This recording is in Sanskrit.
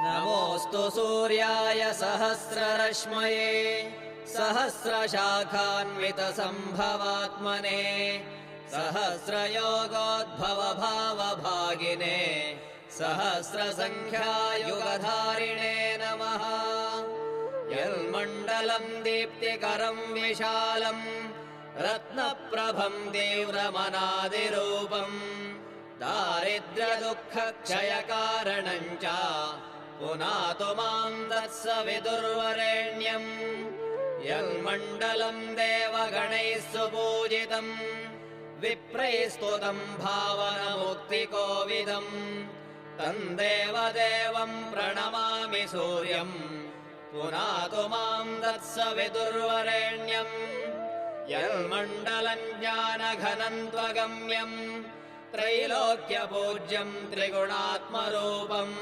नमोऽस्तु सूर्याय सहस्ररश्मये सहस्रशाखान्वितसम्भवात्मने सहस्रयोगोद्भवभावभागिने सहस्रसङ्ख्यायुगधारिणे नमः। यन्मण्डलम् दीप्तिकरम् विशालम् रत्नप्रभम् तीव्रमनादिरूपम् दारिद्र्यदुःखक्षयकारणम् च पुनातु माम् तत्सवितुर्वरेण्यम्। यन्मण्डलम् देवगणैः सुपूजितम् विप्रैः स्तुतम् भावनमुक्तिकोविदम् तम् देवदेवम् प्रणमामि सूर्यम् पुनातु माम् तत्सवितुर्वरेण्यम्। यन्मण्डलम् ज्ञानघनम् त्वगम्यम् त्रैलोक्यपूज्यम् त्रिगुणात्मरूपम्